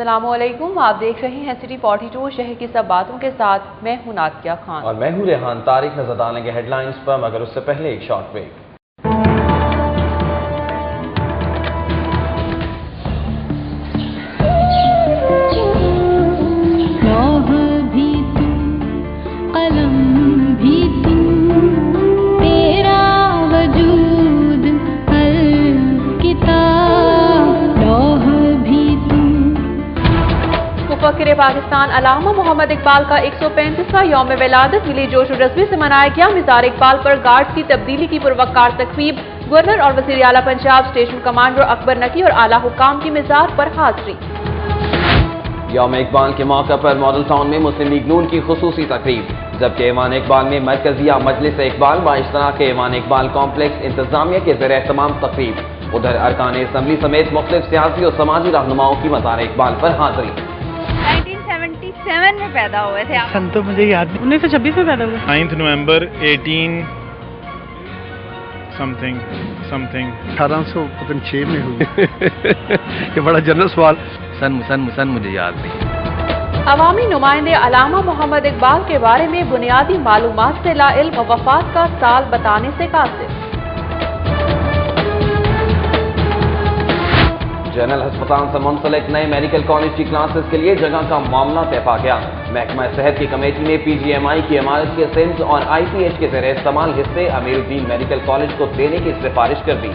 अस्सलाम वालेकुम, आप देख रहे हैं सिटी 42 शहर की सब बातों के साथ। मैं हूं नातिया खान और मैं हूं रेहान। तारीख नजर डालेंगे हेडलाइंस पर, मगर उससे पहले एक शॉर्ट ब्रेक। मुफक्किर पाकिस्तान अल्लामा मोहम्मद इकबाल का 135वां यौम विलादत मिली जोश और जज्बे से मनाया गया। मिज़ार इकबाल पर गार्ड्स की तब्दीली की पुरवकार तकरीब। गवर्नर और वज़ीर आला पंजाब, स्टेशन कमांडर अकबर नकी और आला हुकाम की मिज़ार पर हाजिरी। यौम इकबाल के मौके पर मॉडल टाउन में मुस्लिम लीग नून की खुसूसी तकरीब, जबकि ऐवान इकबाल में मरकजिया मजलिस इकबाल व इश्तराक ऐवान इकबाल कॉम्प्लेक्स इंतजामिया के ज़ेर एहतमाम तकरीब। उधर अरकान असम्बली समेत मुख्तलिफ सियासी और समाजी रहनुमाओं की मज़ार इकबाल पर हाजिरी। 1977 में पैदा हुए थे आप? सन तो मुझे याद नहीं। 1926 में पैदा हुए। 9 नवंबर 18 समथिंग 1806 में हुई। ये बड़ा जनरल सवाल। सन मुझे याद नहीं। अवामी नुमाइंदे अल्लामा मोहम्मद इकबाल के बारे में बुनियादी मालूमात से लाइल्म वफात का साल बताने से कासिर। जनरल अस्पताल से मुंसलिक नए मेडिकल कॉलेज की क्लासेस के लिए जगह का मामला तय पा गया। महकमा सेहत की कमेटी ने PGMI की इमारत के सिम्स और IPH के ज़ेर इस्तेमाल हिस्से अमीरुद्दीन मेडिकल कॉलेज को देने की सिफारिश कर दी।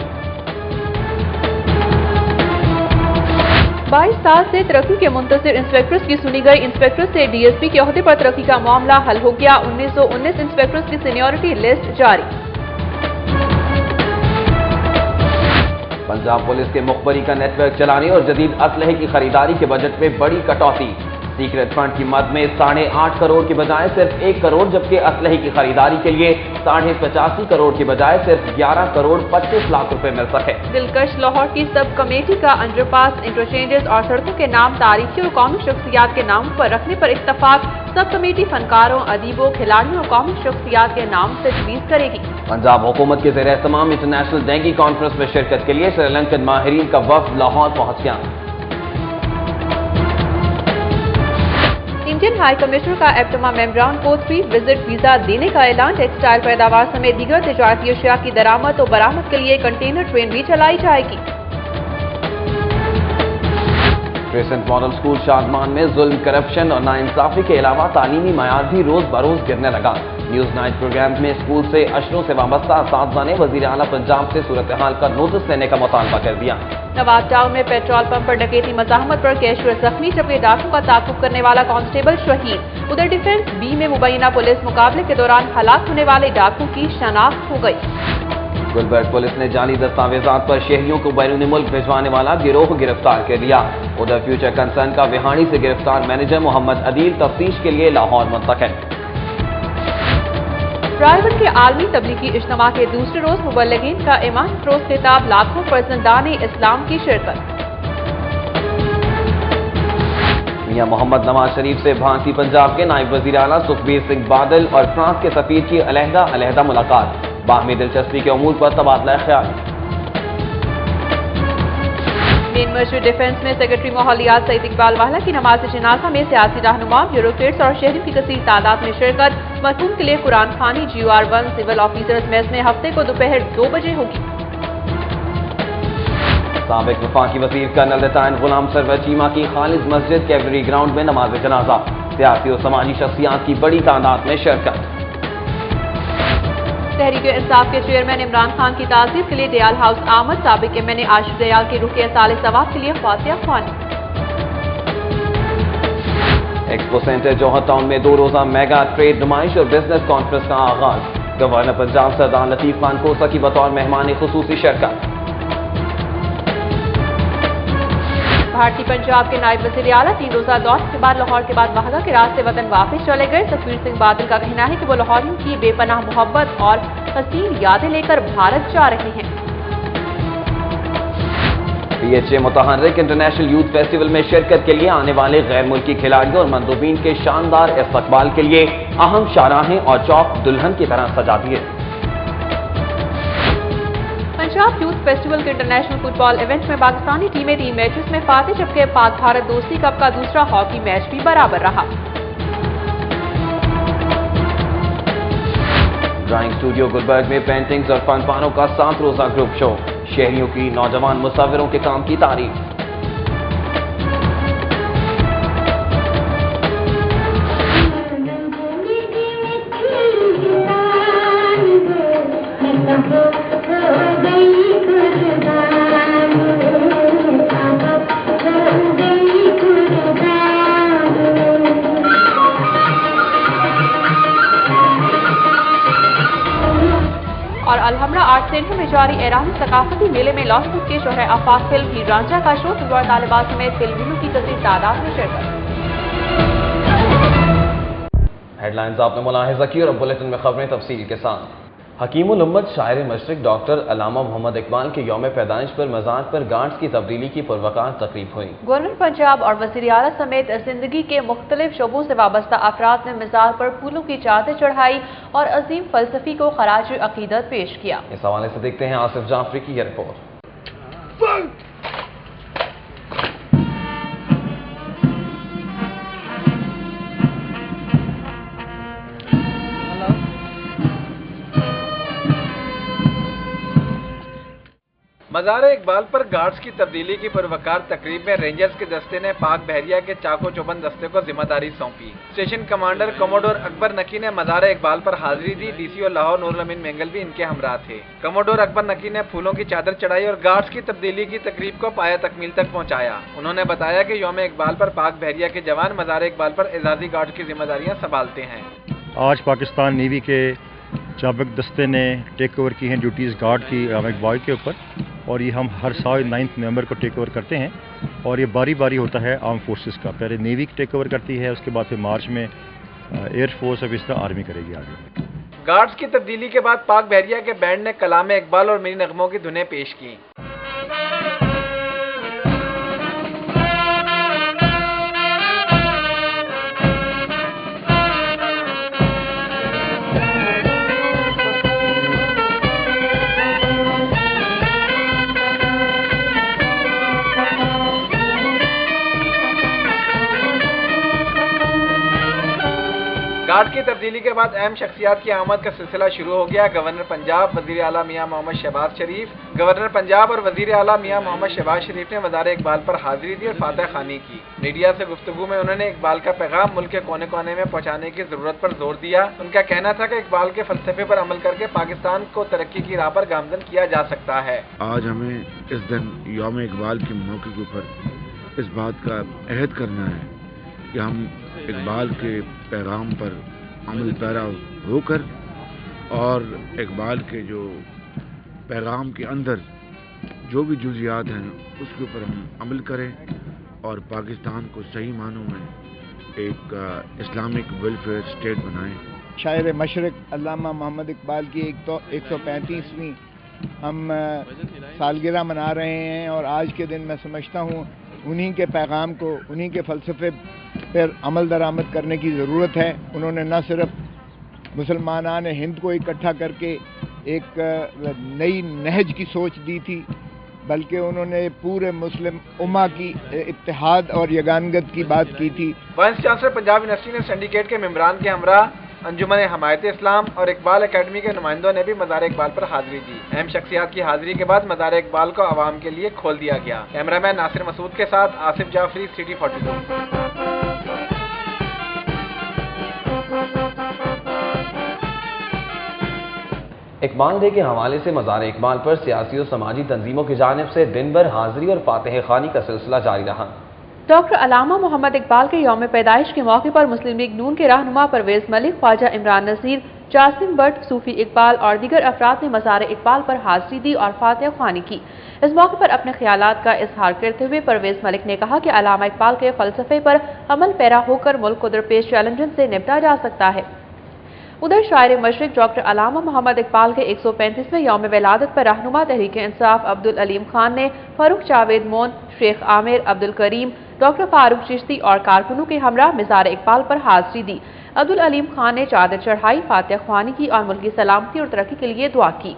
22 साल से तरक्की के मुंतज़िर इंस्पेक्टर्स की सुनी गई। इंस्पेक्टर्स से DSP के ओहदे पर तरक्की का मामला हल हो गया। 1919 इंस्पेक्टर्स की सीनियरिटी लिस्ट जारी। पंजाब पुलिस के मुखबरी का नेटवर्क चलाने और जदीद असलहे की खरीदारी के बजट में बड़ी कटौती। सीक्रेट फंड की मद में 8.5 करोड़ के बजाय सिर्फ 1 करोड़, जबकि असलहे की खरीदारी के लिए 85.5 करोड़ के बजाय सिर्फ 11 करोड़ 25 लाख रुपए मिल सके। दिलकश लाहौर की सब कमेटी का अंडरपास, इंटरचेंजेस और सड़कों के नाम तारीखी और कौमी शख्सियात के नाम पर रखने पर इत्तफाक। सब कमेटी फनकारों, अदीबों, खिलाड़ियों और कौमी शख्सियात के नाम से तजवीज़ करेगी। पंजाब हुकूमत के ज़ेर एहतमाम इंटरनेशनल डेंगू कॉन्फ्रेंस में शिरकत के लिए श्रीलंकन माहिरीन का वफ्द लाहौर पहुंच गया। इंडियन हाई कमिश्नर का एप्टमा मेम्बरान को 3 विजिट वीजा देने का ऐलान। टेक्सटाइल पैदावार समेत दीगर तिजारती अशिया की दरामद और बरामद के लिए कंटेनर ट्रेन भी चलाई जाएगी। क्रिसेंट मॉडल स्कूल शादमान में जुल्म, करप्शन और नाइंसाफी के अलावा तालीमी मयार भी रोज बरोज गिरने लगा। न्यूज नाइट प्रोग्राम में स्कूल से अशरों से वाबस्ता असातिज़ा ने वज़ीर आला पंजाब से सूरत हाल का नोटिस लेने का मुतालबा कर दिया। नवाब टाउन में पेट्रोल पंप पर डकैती मज़ाहमत पर कैशियर जख्मी, जबकि डाकू का ताक़ुब करने वाला कांस्टेबल शहीद। उधर डिफेंस बी में मुबैना पुलिस मुकाबले के दौरान हलाक होने वाले डाकू की शनाख्त हो गई। गुलबर्ग पुलिस ने जाली दस्तावेजात पर शहरियों को बैरून मुल्क भिजवाने वाला गिरोह गिरफ्तार कर लिया। उधर फ्यूचर कंसर्न का विहाड़ी से गिरफ्तार मैनेजर मोहम्मद अदील तफ्तीश के लिए लाहौर मुंतकिल। ड्राइवर के आलमी तबलीगी इज्तिमा के दूसरे रोज मुबल्लिगीन का ईमान फरोज़ खिताब, लाखों फर्जंदाने इस्लाम की शिरकत। मियां मोहम्मद नवाज शरीफ से भारतीय पंजाब के नायब वज़ीर आला सुखबीर सिंह बादल और फ्रांस के सफीर की अलहदा मुलाकात। बाहमी दिलचस्पी के अमूर पर तबादला ख्याल। मेन मिनिस्ट्री डिफेंस में सेक्रेटरी माहौलियात सईद इकबाल वाला की नमाज जनाजा में सियासी रहनुमा, ब्यूरोक्रेट्स और शहरियों की कसीर तादाद में शिरकत। मरहूम के लिए कुरान खानी GR1 सिविल ऑफिसर्स मेस में हफ्ते को दोपहर 2 बजे होगी। साबिक वफाकी वज़ीर कर्नल रिटायर्ड गुलाम सरवर चीमा की खालिद मस्जिद कैवलरी ग्राउंड में नमाज जनाजा। सियासी और समाजी शख्सियात की बड़ी तादाद में शिरकत। तहरीक इंसाफ के चेयरमैन इमरान खान की ताज़ीब के लिए दयाल हाउस आमद। साबिक MNA आशिफ दयाल के रुख साल सवाब के लिए ख्वातिया ख्वानी। एक्सपो सेंटर जौहर टाउन में 2 रोजा मेगा ट्रेड नुमाइश और बिजनेस कॉन्फ्रेंस का आगाज। गवर्नर पंजाब सरदार लतीफ खान कोसा की बतौर मेहमान खुसूसी शिरकत। भारतीय पंजाब के नायब वज़ीर आला 3 रोजा दौरे के बाद लाहौर के बाद वहादा के रास्ते वतन वापस चले गए। सुखबीर सिंह बादल का कहना है कि वो लाहौरियों की बेपनाह मोहब्बत और हसीन यादें लेकर भारत जा रहे हैं। PHA मुतहर्रिक इंटरनेशनल यूथ फेस्टिवल में शिरकत के लिए आने वाले गैर मुल्की खिलाड़ियों और मंदूबीन के शानदार इस्तकबाल के लिए अहम शाहराहें और चौक दुल्हन की तरह सजा दिए। पंजाब यूथ फेस्टिवल के इंटरनेशनल फुटबॉल इवेंट में पाकिस्तानी टीमें 3 मैचेस में फातेह, जबकि पाक भारत दोस्ती कप का दूसरा हॉकी मैच भी बराबर रहा। ड्राइंग स्टूडियो गुलबर्ग में पेंटिंग्स और फनपानों का 7 रोजा ग्रुप शो, शहरियों की नौजवान मुसव्विरों के काम की तारीफ। और अलहमरा आर्ट सेंटर में जारी ईरानी सकाफती मेले में लॉलीवुड के शोहर आफाक फिल्म हीर रांझा का शो, तलवार तालिबात समेत फिल्मियों की कसीर तादाद में शिरकत। हेडलाइंस आपने मुलाहिजा की और अब बुलेटिन में खबरें तफसील के साथ। हकीमुल उम्मत शायर मशरिक डॉक्टर अल्लामा मोहम्मद इकबाल के यौम पैदाइश पर मज़ार पर गार्ड्स की तब्दीली की पुरवकार तकरीब हुई। गवर्नर पंजाब और वज़ीर आला समेत जिंदगी के मुख्तलिफ शोबों से वाबस्ता अफराद ने मज़ार पर फूलों की चादर चढ़ाई और अजीम फलसफी को खराज अकीदत पेश किया। इस हवाले से देखते हैं आसिफ जाफरी की यह रिपोर्ट। मज़ार इकबाल पर गार्ड्स की तब्दीली की पुरवकार तकरीब में रेंजर्स के दस्ते ने पाक बहरिया के चाको चौबंद दस्ते को जिम्मेदारी सौंपी। स्टेशन कमांडर कमोडोर अकबर नकी ने मज़ार इकबाल पर हाजिरी दी। डीसीओ लाहौर नूरुल अमीन मेंगल भी इनके हमरा थे। कमोडोर अकबर नकी ने फूलों की चादर चढ़ाई और गार्ड्स की तब्दीली की तकरीब को पाया तकमील तक पहुँचाया। उन्होंने बताया कि यौम इकबाल पर पाक बहरिया के जवान मज़ार इकबाल पर एजाजी गार्ड्स की जिम्मेदारियाँ संभालते हैं। आज पाकिस्तान नेवी के चाबक दस्ते ने टेक ओवर की हैं ड्यूटीज़ गार्ड की इकबाल के ऊपर, और ये हम हर साल 9 नवंबर को टेक ओवर करते हैं और ये बारी बारी होता है आर्म फोर्सेस का। पहले नेवी टेक ओवर करती है, उसके बाद फिर मार्च में एयर फोर्स, अब इस तरह आर्मी करेगी आगे। गार्ड्स की तब्दीली के बाद पाक बहरिया के बैंड ने कलाम इकबाल और मिनी नगमों की धुनें पेश की। गार्ड की तब्दीली के बाद अहम शख्सियात की आमद का सिलसिला शुरू हो गया। गवर्नर पंजाब वज़ीर आला मियां मोहम्मद शहबाज शरीफ गवर्नर पंजाब और वज़ीर आला मियां मोहम्मद शहबाज शरीफ ने मज़ार इकबाल पर हाजिरी दी और फातह खानी की। मीडिया से गुफ्तगू में उन्होंने इकबाल का पैगाम मुल्क के कोने कोने में पहुँचाने की ज़रूरत पर जोर दिया। उनका कहना था कि इकबाल के फलसफे पर अमल करके पाकिस्तान को तरक्की की राह पर गामजन किया जा सकता है। आज हमें इस दिन यौम इकबाल के मौके के ऊपर इस बात का अहद करना है कि हम इकबाल के पैगाम पर अमल पैरा होकर और इकबाल के जो पैगाम के अंदर जो भी जुज़ियात हैं उसके ऊपर हम अमल करें और पाकिस्तान को सही मानों में एक इस्लामिक वेलफेयर स्टेट बनाएं। शायर मशरिक अल्लामा मोहम्मद इकबाल की 135वीं हम सालगिरह मना रहे हैं और आज के दिन मैं समझता हूँ उन्हीं के पैगाम को, उन्हीं के फ़लसफ़े पर अमल दरामद करने की ज़रूरत है। उन्होंने न सिर्फ मुसलमानान हिंद को इकट्ठा करके एक नई नहज की सोच दी थी, बल्कि उन्होंने पूरे मुस्लिम उम्मा की इत्तेहाद और यगानगत की बात की थी। वाइस चांसलर पंजाब यूनिवर्सिटी ने सिंडिकेट के मेंबरान के हमरा अंजुमन हमायत इस्लाम और इकबाल एकेडमी के नुमाइंदों ने भी मज़ार इकबाल पर हाजिरी दी। अहम शख्सियात की हाजिरी के बाद मज़ार इकबाल को आवाम के लिए खोल दिया गया। कैमरामैन नासिर मसूद के साथ आसिफ जाफरी, सिटी 42। इकबाल डे के हवाले से मज़ार इकबाल पर सियासी और समाजी तंजीमों की जानिब से दिन भर हाजिरी और फातह खानी का सिलसिला जारी रहा। डॉक्टर अल्लामा मोहम्मद इकबाल के यौम पैदाइश के मौके पर मुस्लिम लीग नून के रहनुमा परवेज मलिक, ख्वाजा इमरान नज़ीर, जासिम भट्ट, सूफी इकबाल और दीगर अफराद ने मज़ार इकबाल पर हाजिरी दी और फातह ख्वानी की। इस मौके पर अपने ख्यालात का इजहार करते हुए परवेज मलिक ने कहा कि अल्लामा इकबाल के फलसफे पर अमल पैरा होकर मुल्क को दरपेश चैलेंजों से निपटा जा सकता है। उधर शायर मशरिक डॉक्टर अल्लामा मोहम्मद इकबाल के 135वें यौम विलादत पर रहनुमा तहरीक इंसाफ अब्दुल अलीम खान ने फारूक जावेद मोन, शेख आमिर, अब्दुल करीम, डॉक्टर फारूक चिश्ती और कारकुनों के हमरा मज़ार इकबाल पर हाजिरी दी। अब्दुल अलीम खान ने चादर चढ़ाई, फातह ख्वानी की और मुल्क की सलामती और तरक्की के लिए दुआ की।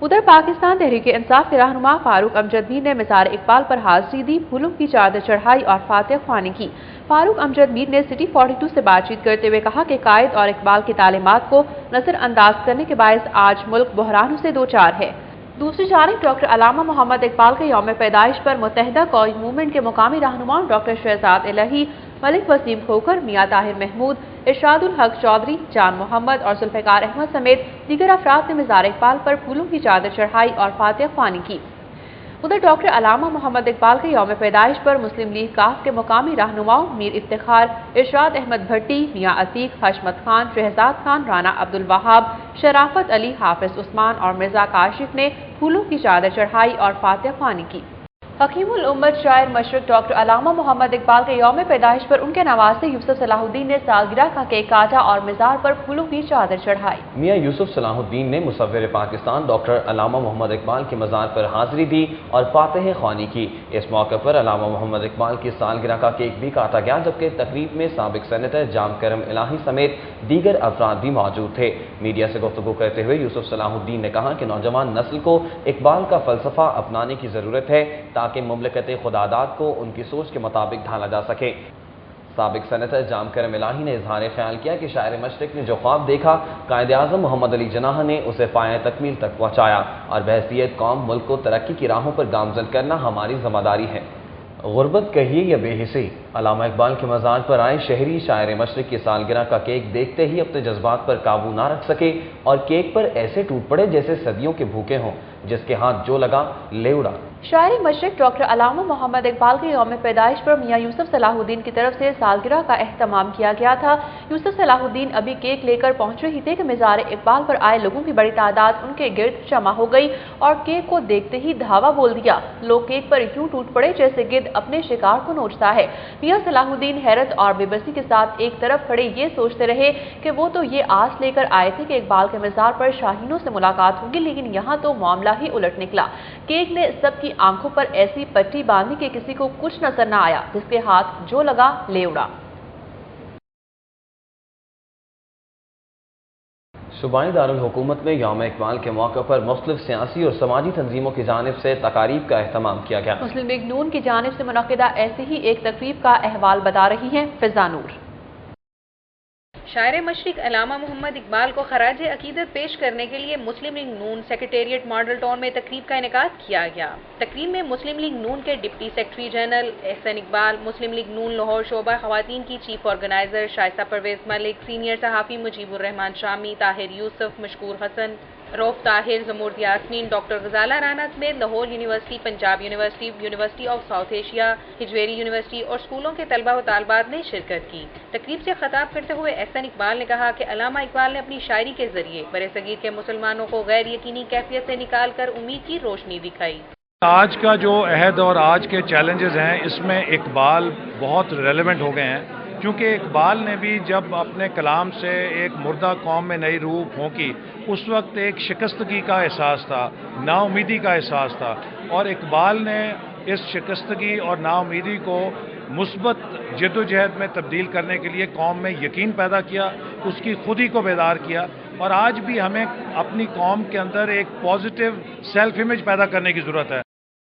उधर पाकिस्तान तहरीक इंसाफ के रहनुमा फारूक अमजद मीर ने मज़ार इकबाल पर हाजिरी दी, फूलों की चादर चढ़ाई और फातिहा ख्वानी की। फारूक अमजद मीर ने सिटी 42 से बातचीत करते हुए कहा कि कायद और इकबाल की तालीमात को नजरअंदाज करने के बायस आज मुल्क बहरानों से दो चार है। दूसरी जानिब डॉक्टर अलामा मोहम्मद इकबाल के यौम पैदाइश पर मुत्तहिदा कौमी मूवमेंट के मुकामी रहनुमाओं डॉक्टर शहजाद इलाही, मलिक वसीम खोखर, मियां ताहिर महमूद, इरशादुल हक चौधरी, जान मोहम्मद और जुल्फ़िकार अहमद समेत दीगर अफराद ने मज़ार इकबाल पर फूलों की चादर चढ़ाई और फातिहा ख्वानी की। उधर डॉक्टर अलामा मोहम्मद इकबाल के यौम पैदाइश पर मुस्लिम लीग काफ के मुकामी रहनुमाओं मीर इफ्तिखार, इरशाद अहमद भट्टी, मियां अतीक, हशमत खान, शहजाद खान, राना अब्दुल वहाब, शराफत अली, हाफिज उस्मान और मिर्जा काशिफ ने फूलों की चादर चढ़ाई और फातिहा ख्वानी की। हकीमुल उम्मत शायर मशरक डॉक्टर अलामा मोहम्मद इकबाल के यौम पैदाइश पर उनके नवासे यूसुफ सलाहुद्दीन ने सालगिरह का केक काटा और मज़ार पर फूलों की चादर चढ़ाई। मियां यूसुफ सलाहुद्दीन ने मुसव्विर पाकिस्तान डॉक्टर अलामा मोहम्मद इकबाल के मज़ार पर हाजिरी दी और फातिहा ख्वानी की। इस मौके पर अलामा मोहम्मद इकबाल की सालगिरह का केक भी काटा गया, जबकि तकरीब में साबिक सेनेटर जाम करम इलाही समेत दीगर अफराद भी मौजूद थे। मीडिया से गुफ्तगू करते हुए यूसुफ सलाहुद्दीन ने कहा कि नौजवान नस्ल को इकबाल का फलसफा अपनाने की ज़रूरत है ताकि मुमलकत खुदादाद को उनकी सोच के मुताबिक ढाला जा सके। साबिक सेनेटर जाम करम इलाही ने इजहार ख्याल किया कि शायर मशरिक ने जो ख्वाब देखा, कायद आज़म मोहम्मद अली जिन्नाह ने उसे पाए तकमील तक पहुँचाया और बहसीयत कौम मुल्क को तरक्की की राहों पर गामजन करना हमारी जिम्मेदारी है। गुर्बत कहिए या बेहिसी, अलामा इकबाल के मज़ार पर आए शहरी शायर मशरिक की सालगिरह का केक देखते ही अपने जज्बात पर काबू ना रख सके और केक पर ऐसे टूट पड़े जैसे सदियों के भूखे हों। जिसके हाथ जो लगा ले उड़ा। शायर मशरिक डॉक्टर अलामा मोहम्मद इकबाल के यौम पैदाइश पर मियां यूसुफ सलाहुद्दीन की तरफ से सालगिरह का एहतमाम किया गया था। यूसुफ सलाहुद्दीन अभी केक लेकर पहुंच रही थे कि मज़ार इकबाल पर आए लोगों की बड़ी तादाद उनके गिर्द जमा हो गई और केक को देखते ही धावा बोल दिया। लोग केक पर यूं टूट पड़े जैसे गिद्ध अपने शिकार को नोचता है। मियां सलाहुद्दीन हैरत और बेबसी के साथ एक तरफ खड़े ये सोचते रहे कि वो तो ये आस लेकर आए थे कि इकबाल के मज़ार पर शाहीनों से मुलाकात होगी, लेकिन यहाँ तो मामला ही उलट निकला। केक ने सबकी आंखों पर ऐसी पट्टी बांधी कि किसी को कुछ नजर न आया। जिसके हाथ जो लगा ले उड़ा। सूबाई दारुल हुकूमत में यौम इकबाल के मौके पर मुख्तलिफ सियासी और समाजी तंजीमों की जानिब से तकारीब का एहतमाम किया गया। मुस्लिम लीग नून की जानिब से मुनक्किदा ऐसे ही एक तकरीब का अहवाल बता रही हैं फिजा नूर। शायर मशरिक अलामा मोहम्मद इकबाल को खराज अकीदत पेश करने के लिए मुस्लिम लीग नून सेक्रेटेरिएट मॉडल टाउन में तकरीब का इनेकाद किया गया। तकरीब में मुस्लिम लीग नून के deputy secretary general Ahsan Iqbal, Muslim League Noon Lahore शोबा खवातीन की chief organiser Shaista Pervez Malik, senior सहाफ़ी मुजीबुर रहमान शामी, ताहिर यूसुफ, मशकूर हसन, रऊफ ताहिर, जमूर्द यास्मीन, डॉक्टर गजाला राना समेत Lahore University, Punjab University, University of South Asia, Hajvery University और स्कूलों के तलबा व तालबात ने शिरकत की। तकरीब से खिताब करते हुए एहसन इकबाल ने कहा कि अलामा इकबाल ने अपनी शायरी के जरिए बरे-सगीर के मुसलमानों को गैर यकीनी कैफियत से निकाल कर उम्मीद की रोशनी दिखाई। आज का जो अहद और आज के चैलेंजेस हैं, इसमें इकबाल बहुत रेलेवेंट हो गए हैं, क्योंकि इकबाल ने भी जब अपने कलाम से एक मुर्दा कौम में नई रूह फूंकी, उस वक्त एक शिकस्तगी का एहसास था, नाउमीदी का एहसास था, और इकबाल ने इस शिकस्तगी और नाउमीदी को मुस्बत जद्दोजहद में तब्दील करने के लिए कौम में यकीन पैदा किया, उसकी खुदी को बेदार किया। और आज भी हमें अपनी कौम के अंदर एक पॉजिटिव सेल्फ इमेज पैदा करने की ज़रूरत है।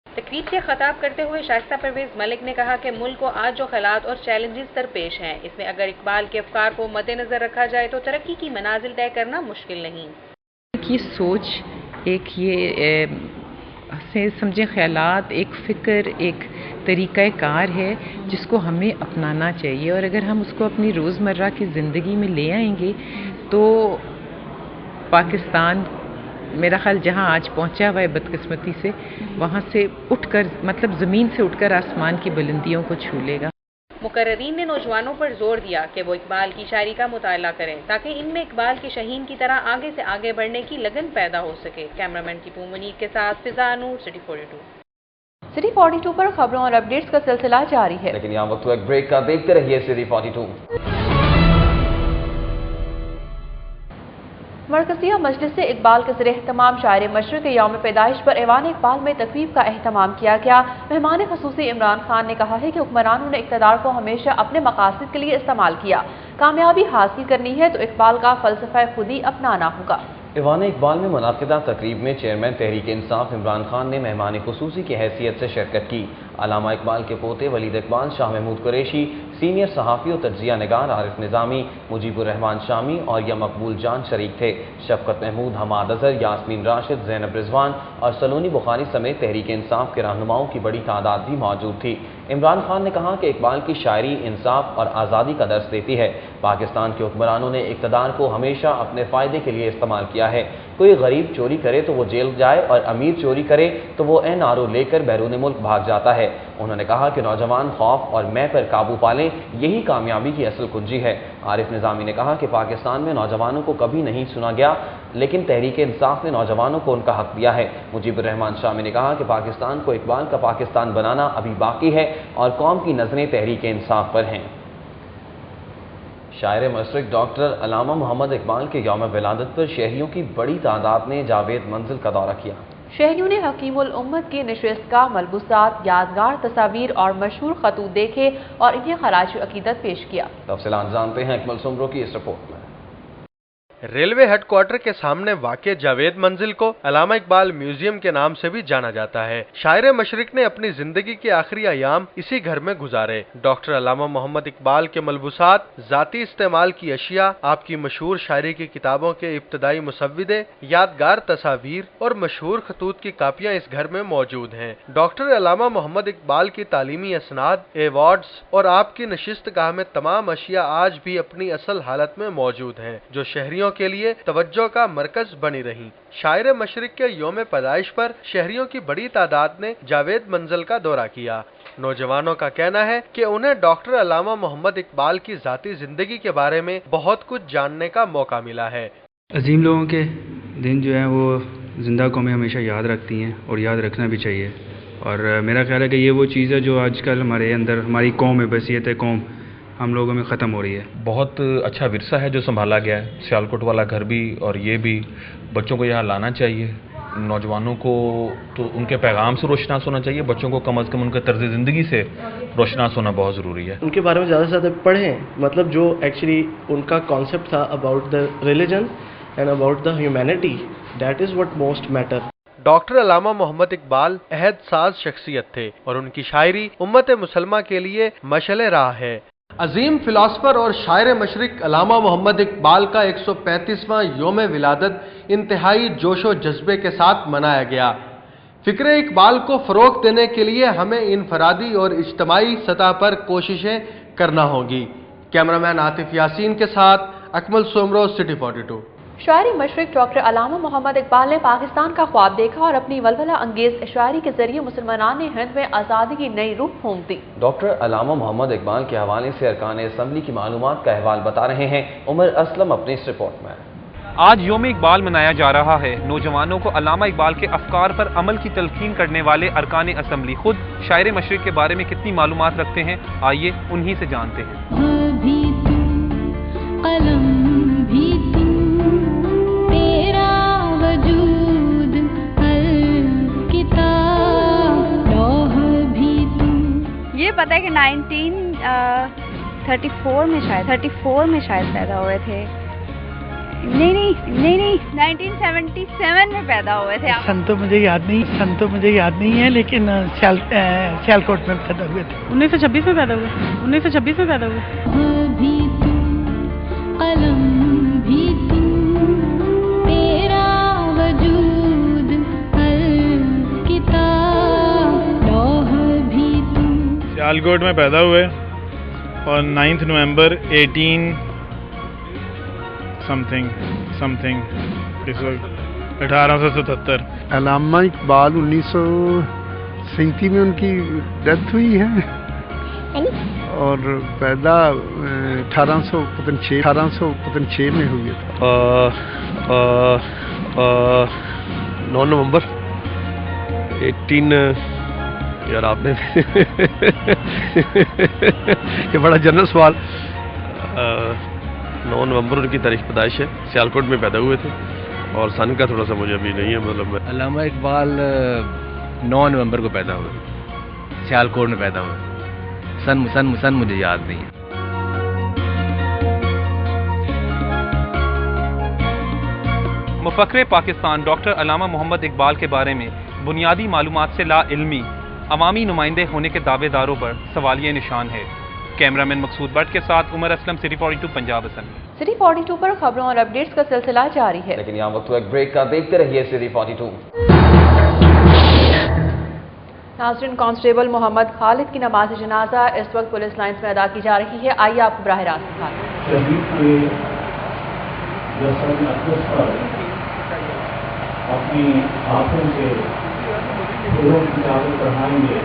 तकरीब से खिताब करते हुए शाइस्ता परवेज मलिक ने कहा कि मुल्क को आज जो हालात और चैलेंजेस दरपेश हैं, इसमें अगर इकबाल के अफकार को मद्देनजर रखा जाए तो तरक्की की मनाजिल तय करना मुश्किल नहीं। की सोच, एक ये से समझे ख्यालात, एक फ़िक्र, एक तरीक़ा कार है जिसको हमें अपनाना चाहिए, और अगर हम उसको अपनी रोज़मर्रा की ज़िंदगी में ले आएंगे तो पाकिस्तान मेरा ख्याल जहाँ आज पहुँचा हुआ है बदकिस्मती से, वहाँ से उठकर मतलब ज़मीन से उठकर आसमान की बुलंदियों को छू लेगा। मुकर्रीन ने नौजवानों पर जोर दिया कि वो इकबाल की शायरी का मुताला करें ताकि इनमें इकबाल के शहीन की तरह आगे से आगे बढ़ने की लगन पैदा हो सके। कैमरामैन टीपू मुनीर के साथ फिजा नूर, सिटी 42। सिटी 42 पर खबरों और अपडेट्स का सिलसिला जारी है, लेकिन यहाँ वक्त एक ब्रेक का। देखते रहिए सिटी 42। मरकजिया मजलिस से इकबाल के ज़रिए एहतमाम शायर मशरिक के यौम पैदाइश पर ऐवान इकबाल में तकरीब का एहतमाम किया गया। मेहमान खसूसी इमरान खान ने कहा है कि हुक्मरानों ने इक़्तिदार को हमेशा अपने मकासद के लिए इस्तेमाल किया। कामयाबी हासिल करनी है तो इकबाल का फ़लसफ़ा खुदी अपनाना होगा। ایوان اقبال میں منعقدہ تقریب میں چیئرمین تحریک انصاف عمران خان نے مہمان خصوصی کی حیثیت سے شرکت کی۔ علامہ اقبال کے پوتے ولید اقبال، شاہ محمود قریشی، سینئر صحافی و تجزیہ نگار عارف نظامی، مجیب الرحمان شامی اور یا مقبول جان شریک تھے۔ شفقت محمود، حماد اظہر، یاسمین راشد، زینب رضوان اور سلونی بخاری سمیت تحریک انصاف کے رہنماؤں کی بڑی تعداد بھی موجود تھی۔ عمران خان نے کہا کہ اقبال کی شاعری انصاف اور آزادی کا درس دیتی ہے۔ پاکستان کے حکمرانوں نے اقتدار کو ہمیشہ اپنے فائدے کے لیے استعمال کیا ہے۔ کوئی غریب چوری کرے تو وہ جیل جائے اور امیر چوری کرے تو وہ NRO لے کر بیرون ملک بھاگ جاتا ہے۔ انہوں نے کہا کہ نوجوان خوف اور میں پر قابو پالیں، یہی کامیابی کی اصل کنجی ہے۔ عارف نظامی نے کہا کہ پاکستان میں نوجوانوں کو کبھی نہیں سنا گیا، لیکن تحریک انصاف نے نوجوانوں کو ان کا حق دیا ہے۔ مجیب الرحمان شامی نے کہا کہ پاکستان کو اقبال کا پاکستان بنانا ابھی باقی ہے اور قوم کی نظریں تحریک انصاف پر ہیں۔ شاعر مشرق ڈاکٹر علامہ محمد اقبال کے یوم ولادت پر شہریوں کی بڑی تعداد نے جاوید منزل کا دورہ کیا۔ شہریوں نے حکیم الامت کی نشستگاہ، ملبوسات، یادگار تصاویر اور مشہور خطوط دیکھے اور انہیں خراج عقیدت پیش کیا۔ تفصیلات جانتے ہیں اکمل سمرو کی اس رپورٹ میں۔ ریلوے ہیڈ کوارٹر کے سامنے واقع جاوید منزل کو علامہ اقبال میوزیم کے نام سے بھی جانا جاتا ہے۔ شاعر مشرق نے اپنی زندگی کے آخری ایام اسی گھر میں گزارے۔ ڈاکٹر علامہ محمد اقبال کے ملبوسات، ذاتی استعمال کی اشیاء، آپ کی مشہور شاعری کی کتابوں کے ابتدائی مسودے، یادگار تصاویر اور مشہور خطوط کی کاپیاں اس گھر میں موجود ہیں۔ ڈاکٹر علامہ محمد اقبال کی تعلیمی اسناد، ایوارڈز اور آپ کی نشست گاہ میں تمام اشیاء آج بھی اپنی اصل حالت میں موجود ہیں، جو شہریوں کے لیے توجہ کا مرکز بنی رہی۔ شاعر مشرق کے یوم پیدائش پر شہریوں کی بڑی تعداد نے جاوید منزل کا دورہ کیا۔ نوجوانوں کا کہنا ہے کہ انہیں ڈاکٹر علامہ محمد اقبال کی ذاتی زندگی کے بارے میں بہت کچھ جاننے کا موقع ملا ہے۔ عظیم لوگوں کے دن جو ہیں وہ زندہ قومیں ہمیشہ یاد رکھتی ہیں اور یاد رکھنا بھی چاہیے، اور میرا خیال ہے کہ یہ وہ چیز ہے جو آج کل ہمارے اندر، ہماری قوم میں، بحیثیت قوم ہم لوگوں میں ختم ہو رہی ہے۔ بہت اچھا ورثہ ہے جو سنبھالا گیا ہے، سیالکوٹ والا گھر بھی اور یہ بھی بچوں کو یہاں لانا چاہیے۔ نوجوانوں کو تو ان کے پیغام سے روشناس ہونا چاہیے، بچوں کو کم از کم ان کے طرز زندگی سے روشناس ہونا بہت ضروری ہے۔ ان کے بارے میں زیادہ سے زیادہ پڑھیں، مطلب جو ایکچولی ان کا کانسیپٹ تھا about the religion and about the humanity, that is what most matter. Doctor Allama Muhammad Iqbal عہد ساز شخصیت تھے اور ان کی شاعری امت مسلمہ کے لیے مشعل راہ ہے۔ عظیم فلاسفر اور شاعر مشرق علامہ محمد اقبال کا 135واں یوم ولادت انتہائی جوش و جذبے کے ساتھ منایا گیا۔ فکر اقبال کو فروغ دینے کے لیے ہمیں انفرادی اور اجتماعی سطح پر کوششیں کرنا ہوں گی۔ کیمرامین عاطف یاسین کے ساتھ اکمل سومرو، سٹی 42۔ شاعر مشرق ڈاکٹر علامہ محمد اقبال نے پاکستان کا خواب دیکھا اور اپنی ولولہ انگیز شاعری کے ذریعے مسلمانان ہند میں آزادی کی نئی روح پھونک دی۔ ڈاکٹر علامہ محمد اقبال کے حوالے سے ارکان اسمبلی کی معلومات کا احوال بتا رہے ہیں عمر اسلم اپنی اس رپورٹ میں۔ آج یوم اقبال منایا جا رہا ہے۔ نوجوانوں کو علامہ اقبال کے افکار پر عمل کی تلقین کرنے والے ارکان اسمبلی خود شاعر مشرق کے بارے میں کتنی معلومات رکھتے ہیں، آئیے انہی سے جانتے ہیں۔ یہ پتہ ہے کہ 1934 میں شاید پیدا ہوئے تھے، نہیں 1977 میں پیدا ہوئے تھے۔ سن تو مجھے یاد نہیں ہے، لیکن سیالکوٹ میں پیدا ہوئے تھے۔ 1926 میں پیدا ہوئے 1926 میں پیدا ہوئے۔ سیالکوٹ میں پیدا ہوئے اور 9 نومبر 18 سمتھنگ 1877۔ علامہ اقبال 1937 میں ان کی ڈیتھ ہوئی ہے اور پیدا 1806 میں ہوئی تھا۔ 9 نومبر 18 یار آپ نے یہ بڑا جنرل سوال۔ 9 نومبر ان کی تاریخ پیدائش ہے، سیالکوٹ میں پیدا ہوئے تھے اور سن کا تھوڑا سا مجھے ابھی نہیں ہے، مطلب علامہ اقبال 9 نومبر کو پیدا ہوئے، سیالکوٹ میں پیدا ہوئے، سن مجھے یاد نہیں ہے۔ फखरे पाकिस्तान डॉक्टर अलामा मोहम्मद इकबाल के बारे में बुनियादी मालूमात से ला इल्मी अवामी नुमाइंदे होने के दावेदारों पर सवालिया निशान है। कैमरामैन मकसूद भट्ट के साथ Umar Aslam, city 42 Punjab assembly. City 42 पर खबरों और अपडेट्स का सिलसिला जारी है, लेकिन यहाँ वक्त एक ब्रेक का, देखते रहिए सिटी 42। नाज़रीन, कांस्टेबल मोहम्मद खालिद की नमाज जनाजा इस वक्त पुलिस लाइन्स में अदा की जा रही है। आइए आपको बराह रास्त अपनी हाथों से फूलों की चादर चढ़ाएंगे।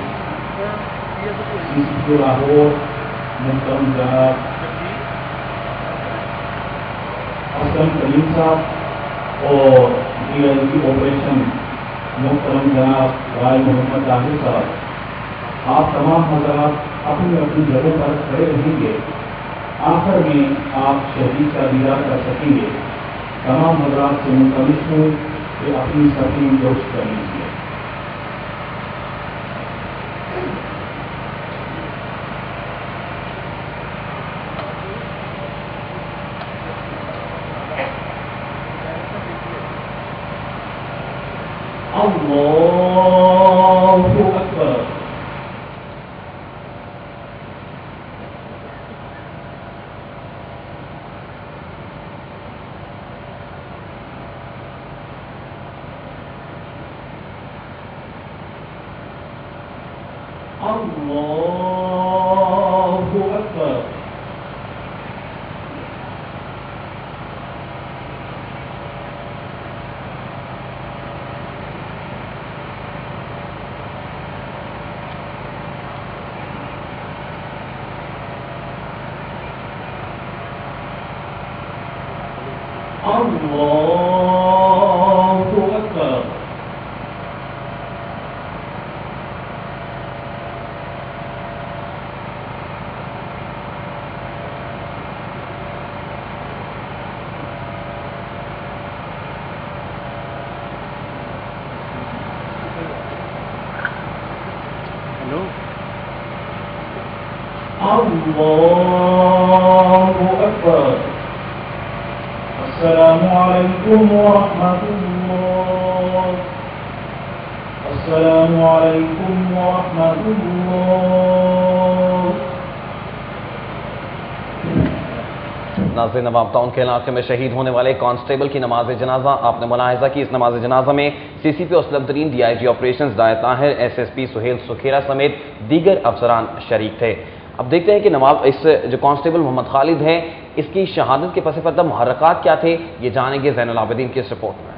लाहौर मुहतरम जनाब असलम करीम साहब और DIG ऑपरेशन मुहतरम जनाब राय मोहम्मद ताहिर साहब, आप तमाम हज़रात अपनी अपनी जगह पर खड़े रहेंगे। आखिर में आप शहीद का दीदार कर सकेंगे। तमाम हज़रात से मुल्तमिस हूँ कि अपनी सभी दुरुस्त कर लीजिए। अल्लाहु अकबर। अल्लाहु अकबर। अल्लाहु अकबर। हेलो। अल्लाहु अकबर। अस्सलामु अलैकुम व रहमतुल्लाह। अस्सलामु अलैकुम व रहमतुल्लाह। नाज़रीन, नवाब टाउन के इलाके में शहीद होने वाले कांस्टेबल की नमाज जनाजा आपने मुलाहिजा की। इस नमाज जनाजा में CCP असलम तरीन, DIG ऑपरेशंस राय ताहिर, SSP सुहेल सुखेरा समेत दीगर अफसरान शरीक थे। अब देखते हैं कि नवाब इस जो कांस्टेबल मोहम्मद खालिद है, इसकी शहादत के पसे पर्दा मुहर्रकात क्या थे, ये जानेंगे ज़ैनुल आबिदीन की इस रिपोर्ट में।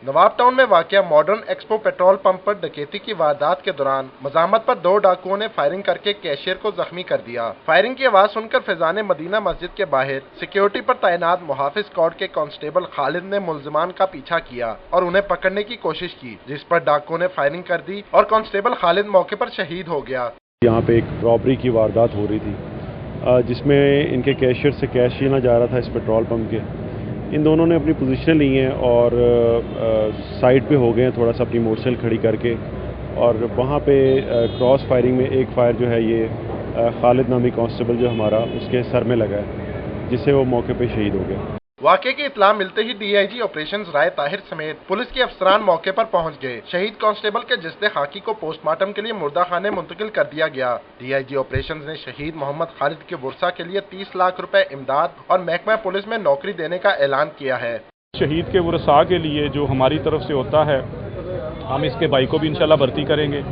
नवाब टाउन में वाक़या मॉडर्न एक्सपो पेट्रोल पंप पर डकैती की वारदात के दौरान मज़ामत पर 2 डाकुओं ने फायरिंग करके कैशियर को जख्मी कर दिया। फायरिंग की आवाज सुनकर फैजान मदीना मस्जिद के बाहर सिक्योरिटी पर तैनात मुहाफिज स्क्वाड के कांस्टेबल खालिद ने मुलजिमान का पीछा किया और उन्हें पकड़ने की कोशिश की, जिस पर डाकुओं ने फायरिंग कर दी और कांस्टेबल खालिद मौके पर शहीद हो गया। यहाँ पे एक रॉबरी की वारदात हो रही थी जिसमें इनके कैशियर से कैश छीना जा रहा था इस पेट्रोल पंप के। इन दोनों ने अपनी पोजीशन ली हैं और साइड पे हो गए हैं, थोड़ा सा अपनी मोटरसाइकिल खड़ी करके, और वहाँ पे क्रॉस फायरिंग में एक फायर जो है ये खालिद नामी कांस्टेबल जो हमारा उसके सर में लगा है, जिससे वो मौके पे शहीद हो गया। वाक़े की इत्तला मिलते ही DIG ऑपरेशंस राय ताहिर समेत पुलिस के अफसरान मौके पर पहुंच गए। शहीद कांस्टेबल के जिस्ते खाकी को पोस्टमार्टम के लिए मुर्दा खाने मुंतकिल कर दिया गया। DIG ऑपरेशंस ने शहीद मोहम्मद खालिद के वर्सा के लिए 30 लाख रुपए इमदाद और महकमा पुलिस में नौकरी देने का ऐलान किया है। शहीद के वर्सा के लिए जो हमारी तरफ से होता है, हम इसके भाई को भी इंशाल्लाह भर्ती करेंगे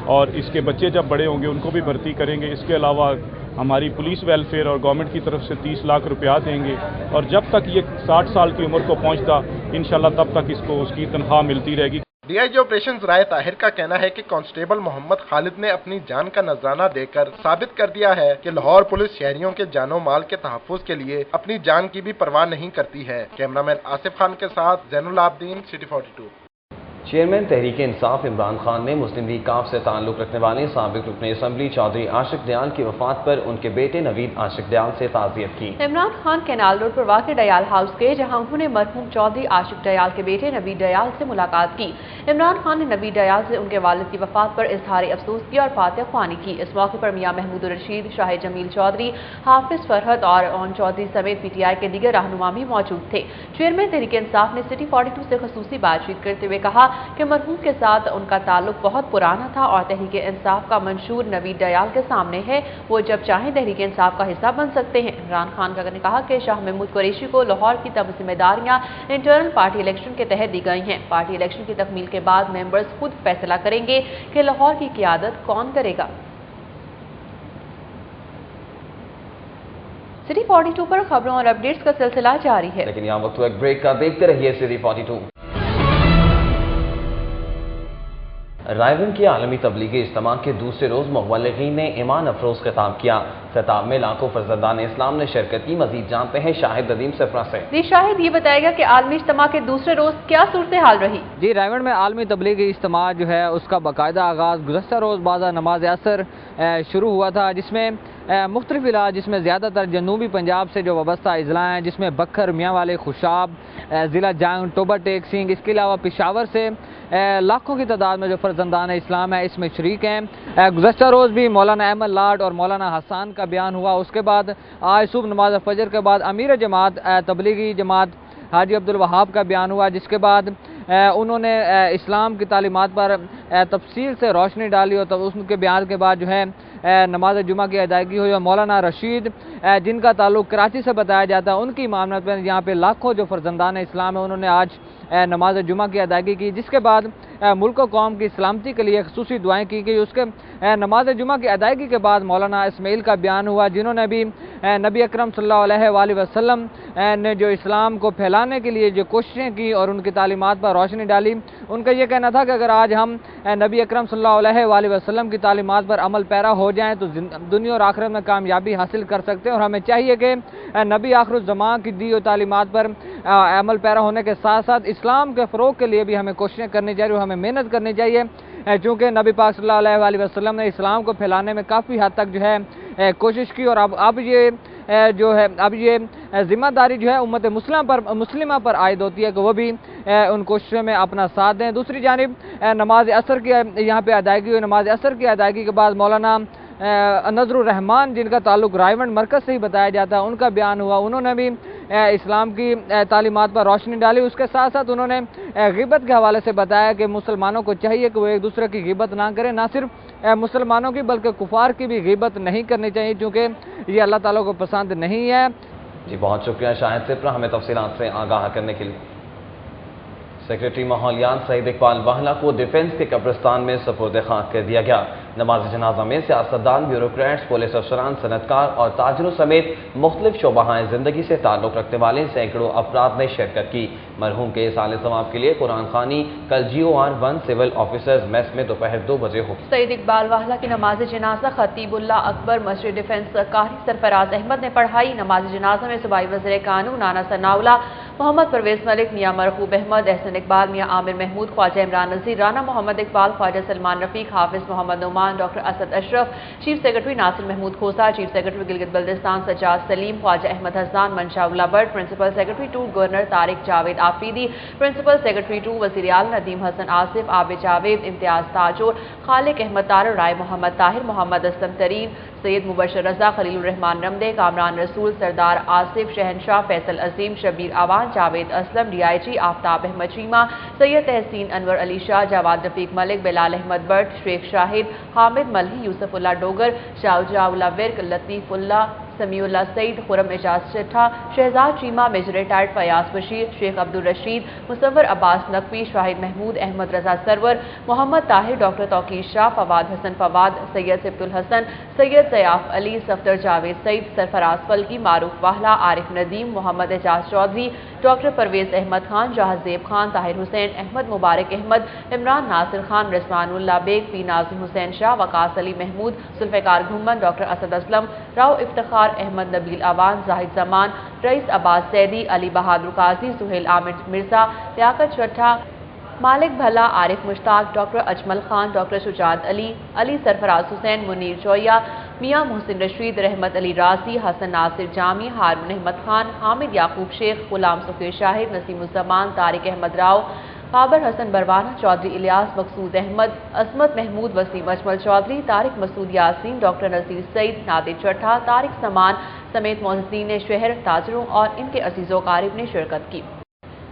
और इसके बच्चे जब बड़े होंगे उनको भी भर्ती करेंगे। इसके अलावा हमारी पुलिस वेलफेयर और गवर्नमेंट की तरफ से 30 लाख रुपया देंगे और जब तक ये 60 साल की उम्र को पहुंचता इंशाल्लाह तब तक इसको उसकी तनख्वाह मिलती रहेगी। DIG ऑपरेशंस राय ताहिर का कहना है कि कांस्टेबल मोहम्मद खालिद ने अपनी जान का नजराना देकर साबित कर दिया है कि लाहौर पुलिस शहरियों के जानो माल के तहफ्फुज के लिए अपनी जान की भी परवाह नहीं करती है। कैमरामैन आसिफ खान के साथ ज़ैनुल आबिदीन, सिटी 42। چیئرمین تحریک انصاف عمران خان نے مسلم لیگ کاف سے تعلق رکھنے والے سابق رکن اسمبلی چودھری عاشق دیال کی وفات پر ان کے بیٹے نوید عاشق دیال سے تعزیت کی۔ عمران خان کینال روڈ پر واقع ڈیال ہاؤس گئے جہاں انہوں نے مرحوم چودھری عاشق ڈیال کے بیٹے نوید ڈیال سے ملاقات کی۔ عمران خان نے نوید ڈیال سے ان کے والد کی وفات پر اظہار افسوس کیا اور فاتح خوانی کی۔ اس موقع پر میاں محمود الرشید، شاہ جمیل چودھری، حافظ فرحت اور اون چودھری سمیت پی ٹی آئی کے دیگر رہنما بھی موجود تھے۔ چیئرمین تحریک انصاف نے سٹی 42 سے خصوصی بات چیت کرتے ہوئے کہا کہ مرحوم کے ساتھ ان کا تعلق بہت پرانا تھا اور تحریک انصاف کا منشور نوید ڈیال کے سامنے ہے، وہ جب چاہیں تحریک انصاف کا حصہ بن سکتے ہیں۔ عمران خان نے کہا کہ شاہ محمود قریشی کو لاہور کی تمام ذمہ داریاں انٹرنل پارٹی الیکشن کے تحت دی گئی ہیں۔ پارٹی الیکشن کی تکمیل کے بعد ممبرز خود فیصلہ کریں گے کہ لاہور کی قیادت کون کرے گا۔ سٹی 42 پر خبروں اور اپڈیٹس کا سلسلہ جاری ہے، لیکن یہاں وقت ایک بریک کا، دیکھتے رہیے سٹی 42۔ رائے ون کے عالمی تبلیغی اجتماع کے دوسرے روز مبلغین نے ایمان افروز خطاب کیا۔ خطاب میں لاکھوں فرزندان اسلام نے شرکت کی۔ مزید جانتے ہیں شاہد ندیم سفرہ سے۔ جی شاہد، یہ بتائے گا کہ عالمی اجتماع کے دوسرے روز کیا صورتحال رہی؟ جی رائے ون میں عالمی تبلیغی اجتماع جو ہے اس کا باقاعدہ آغاز گزشتہ روز بعد نماز عصر شروع ہوا تھا، جس میں مختلف علاقے جس میں زیادہ تر جنوبی پنجاب سے جو وابستہ اضلاع ہیں، جس میں بکھر، میاں والے، خوشاب، ضلع جنگ، ٹوبر ٹیک سنگھ، اس کے علاوہ پشاور سے لاکھوں کی تعداد میں جو فرزندان اسلام ہے اس میں شریک ہیں۔ گزشتہ روز بھی مولانا احمد لاڈ اور مولانا حسان کا بیان ہوا۔ اس کے بعد آج صبح نماز فجر کے بعد امیر جماعت تبلیغی جماعت حاجی عبدالوہاب کا بیان ہوا، جس کے بعد انہوں نے اسلام کی تعلیمات پر تفصیل سے روشنی ڈالی اور اس کے بیان کے بعد جو ہے نماز جمعہ کی ادائیگی ہوئی اور مولانا رشید جن کا تعلق کراچی سے بتایا جاتا ہے، ان کی امامت میں یہاں پہ لاکھوں جو فرزندان اسلام ہیں انہوں نے آج نماز جمعہ کی ادائیگی کی، جس کے بعد ملک و قوم کی سلامتی کے لیے خصوصی دعائیں کی گئی۔ اس کے نماز جمعہ کی ادائیگی کے بعد مولانا اسماعیل کا بیان ہوا، جنہوں نے بھی نبی اکرم صلی اللہ علیہ وآلہ وسلم نے جو اسلام کو پھیلانے کے لیے جو کوششیں کی اور ان کی تعلیمات پر روشنی ڈالی۔ ان کا یہ کہنا تھا کہ اگر آج ہم نبی اکرم صلی اللہ علیہ وآلہ وسلم کی تعلیمات پر عمل پیرا ہو جائیں تو دنیا اور آخرت میں کامیابی حاصل کر سکتے ہیں، اور ہمیں چاہیے کہ نبی آخر الزمان کی دی ہوئی تعلیمات پر عمل پیرا ہونے کے ساتھ ساتھ اسلام کے فروغ کے لیے بھی ہمیں کوششیں کرنی چاہیے اور ہمیں محنت کرنی چاہیے، چونکہ نبی پاک صلی اللہ علیہ وآلہ وسلم نے اسلام کو پھیلانے میں کافی حد تک جو ہے کوشش کی، اور اب یہ ذمہ داری جو ہے امت مسلمہ پر عائد ہوتی ہے کہ وہ بھی ان کوششوں میں اپنا ساتھ دیں۔ دوسری جانب نماز عصر کی یہاں پہ ادائیگی ہوئی۔ نماز عصر کی ادائیگی کے بعد مولانا نذر الرحمان جن کا تعلق رائے ون مرکز سے ہی بتایا جاتا ہے، ان کا بیان ہوا۔ انہوں نے بھی اسلام کی تعلیمات پر روشنی ڈالی۔ اس کے ساتھ ساتھ انہوں نے غیبت کے حوالے سے بتایا کہ مسلمانوں کو چاہیے کہ وہ ایک دوسرے کی غیبت نہ کریں، نہ صرف مسلمانوں کی بلکہ کفار کی بھی غیبت نہیں کرنی چاہیے، کیونکہ یہ اللہ تعالیٰ کو پسند نہیں ہے۔ جی بہت شکریہ شاہد سپرہ ہمیں تفصیلات سے آگاہ کرنے کے لیے۔ سیکریٹری ماحولیات سعید اقبال واہلا کو ڈیفنس کے قبرستان میں سپرد خاک کر دیا گیا۔ نماز جنازہ میں سیاستدان، بیوروکریٹس، پولیس افسران، صنعتکار اور تاجروں سمیت مختلف شعبہائے زندگی سے تعلق رکھنے والے سینکڑوں افراد نے شرکت کی۔ مرحوم کے سال ثواب کے لیے قرآن خوانی کل GOR1 سول آفیسرز میس میں دوپہر 2 بجے ہوگی۔ سعید اقبال واہلا کی نماز جنازہ خطیب اللہ اکبر مسجد ڈیفنس قاری سرفراز احمد نے پڑھائی۔ نماز جنازہ میں صوبائی وزیر قانون نانا ثناءاللہ، محمد پرویز ملک، میاں مرغوب احمد، احسن اقبال، میاں عامر محمود، خواجہ عمران نذیر، رانا محمد اقبال، خواجہ Salman Rafique, Hafiz Muhammad Nauman, doctor Asad Ashraf, chief secretary Nasir Mehmood Khosa, chief secretary Gilgit Baltistan Sajjad Saleem, Khawaja Ahmad Hassan, Mansha Ullah Butt, principal secretary 2 governor Tariq Javed Afridi, principal secretary 2 وزیر اعلیٰ ندیم حسن آصف، عابد جاوید، امتیاز تاجور، خالق احمد طارق، رائے محمد طاہر، محمد اسلم ترین، سید مبشر رضا، خلیل الرحمان رمدے، کامران رسول، سردار آصف، شہنشاہ فیصل عظیم، شبیر آوان، جاوید اسلم، DIG آفتاب احمد چیمہ، سید تحسین انور علی شاہ، جواد رفیق ملک، بلال احمد بٹ، شیخ شاہد، حامد ملہی، یوسف اللہ ڈوگر، شاہجہاں اللہ ورک، لطیف اللہ، سمیع اللہ سعید، خرم اعجاز چٹھا، شہزاد چیمہ، میجر ریٹائرڈ فیاض بشیر، شیخ عبدالرشید، مصور عباس نقوی، شاہد محمود، احمد رضا سرور، محمد طاہر، ڈاکٹر توقیر شاہ، فواد حسن فواد، سید سبت الحسن، سید سیاف علی، صفدر جاوید سعید، سرفراز فلکی، معروف واہلا، عارف ندیم، محمد اعجاز چودھری، ڈاکٹر پرویز احمد خان، جہاں زیب خان، طاہر حسین، احمد مبارک احمد، عمران ناصر خان، رضوان اللہ بیگ، پی ناظم حسین شاہ، وقاص علی محمود، ذوالفقار گھمن، ڈاکٹر اسد اسلم، راؤ افتخار احمد، نبیل اوان، زاہد زمان، رئیس عباس زیدی، علی بہادر قاضی، سہیل عامر مرزا، لیاقت چٹھا، मालिक भला, आरिफ मुश्ताक, डॉक्टर अजमल खान, डॉक्टर शुजात अली, अली सरफराज हुसैन, मुनीर चौया, मियां मोहसिन रशीद, रहमत अली राजी, हसन नासिर जामी, हारून अहमद खान, हामिद याकूब शेख, गुलाम सुफीर शाहिद, नसीमुज़्ज़मान, तारिक अहमद राव, बाबर हसन बरवाना, चौधरी इलियास, मकसूद अहमद, असमत महमूद, वसीम अजमल चौधरी, तारिक मसूद यासीन, डॉक्टर नज़ीर सईद, नादिर चट्ठा, तारिक समान समेत मोहसिनीन शहर, ताजरों और इनके अजीज़ों क़ारिब ने शिरकत की।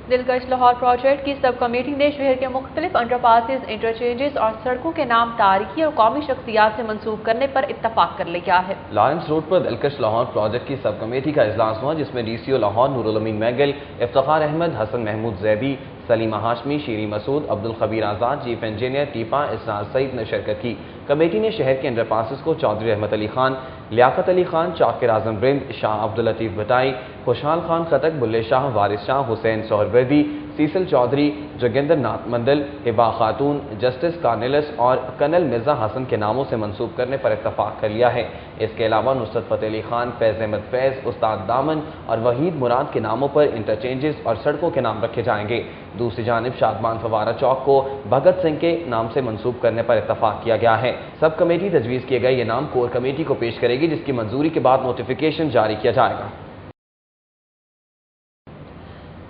दिलकश लाहौर प्रोजेक्ट की सब कमेटी ने शहर के मुख्तलिफ अंडरपासेस, इंटरचेंजेस और सड़कों के नाम तारीखी और कौमी शख्सियात से मंसूब करने पर इत्तफाक कर लिया है। लॉरेंस रोड पर दिलकश लाहौर प्रोजेक्ट की सब कमेटी का इजलास हुआ, जिसमें DCO लाहौर नूरुल अमीन मैगल, इफ्तिखार अहमद, हसन महमूद जैदी, सलीमा हाशमी, शीरी मसूद, अब्दुल खबीर आज़ाद, चीफ इंजीनियर टीपा इसरार सईद ने शिरकत की। कमेटी ने शहर के अंडरपासेस को चौधरी रहमत अली खान, लियाकत अली खान, चाकिर आजम ब्रिंद, शाह अब्दुल लतीफ़ भटाई, खुशहाल खान खतक, बुल्ले शाह, वारिस शाह, हुसैन सोहरवर्दी, सीसल चौधरी, जोगिंदर नाथ मंडल, हिबा खातून, जस्टिस कार्नेलस और कर्नल मिर्जा हसन के नामों से मंसूब करने पर इत्तफाक कर लिया है। इसके अलावा नुसरत फ़तेह अली खान, फैज़ अहमद फैज़, उस्ताद दामन और वहीद मुराद के नामों पर इंटरचेंजेस और सड़कों के नाम रखे जाएंगे। दूसरी जानिब शादमान फवारा चौक को भगत सिंह के नाम से मंसूब करने पर इत्तफाक किया गया है। सब कमेटी तजवीज़ किए गए ये नाम कोर कमेटी को पेश करेगी, जिसकी मंजूरी के बाद नोटिफिकेशन जारी किया जाएगा।